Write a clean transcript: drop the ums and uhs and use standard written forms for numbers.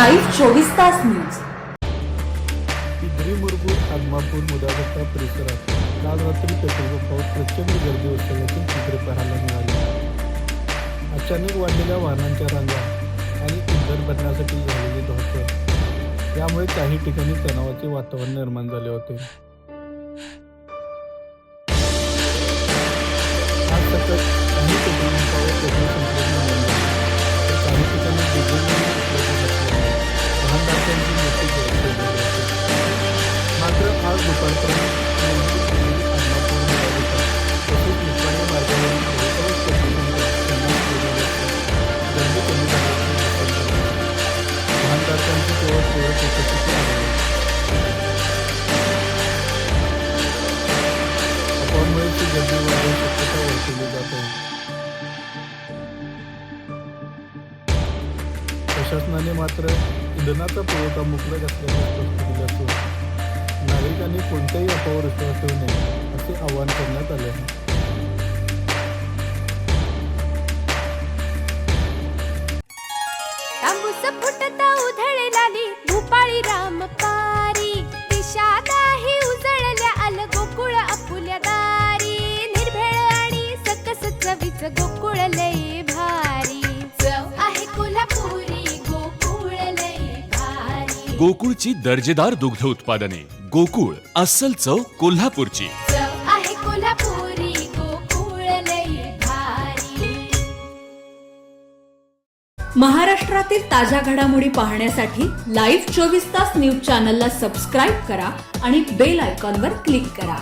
Live 24 तास news. Pimpri Murgud Adampur मुदागट्टा परिसरात काल रात्री पेट्रोल पंपावर प्रचंड गर्दी असल्याचे चित्र पाहायला मिळाले। अचानक वाढलेल्या वाहनांच्या रांगा आणि इंधन भरण्यासाठी झालेली धावपळ यामुळे काही ठिकाणी तणावाचे वातावरण निर्माण झाले होते। आज सतत काही पेट्रोल पंपावर पेट्रोल संपलेले मिळाले, तर काही ठिकाणी डिझेल उपलब्ध नसल्याने वाहनधारकांची मोठी गैरसोय झाली होती। मात्र आज दुपारपर्यंत आदमापूर मुदागट्टा तसेच निपाणी मार्गावरील बहुतांश पेट्रोल पंप पुन्हा सुरू झाले असून गर्दी कमी झाल्याचे दिसून आले। वाहनधारकांची केवळ उपस्थिती आहे। अफवांमुळे गर्दी वाढण्याची शक्यता वर्तवली जात आहे। प्रशासनाने मात्र इंधनाचा पुरवठा मुबलक असल्याचे स्पष्ट केले असून नागरिकांनी कोणत्याही अफवावर विश्वास ठेवू नये असे आवाहन करण्यात आले आहे। तांबूस फुटता उधळलाली भूपाळी रामपारी, दिशादाही उजळल्या आल गोकुळ आपुल्या दारी। निर्भेळ आणि सकस चवीच गोकुळ लई भारी, चव आहे कोल्हापुरी गोकुळ लई भारी। गोकुळची दर्जेदार दुग्ध उत्पादने, गोकुळ अस्सल चव कोल्हापूरची। चव आहे कोल्हापुरी गोकुळ लई भारी। महाराष्ट्रातील ताज्या घडामोडी पाहण्यासाठी लाईव्ह 24 तास न्यूज चॅनलला सबस्क्राईब करा आणि बेल आयकॉनवर क्लिक करा।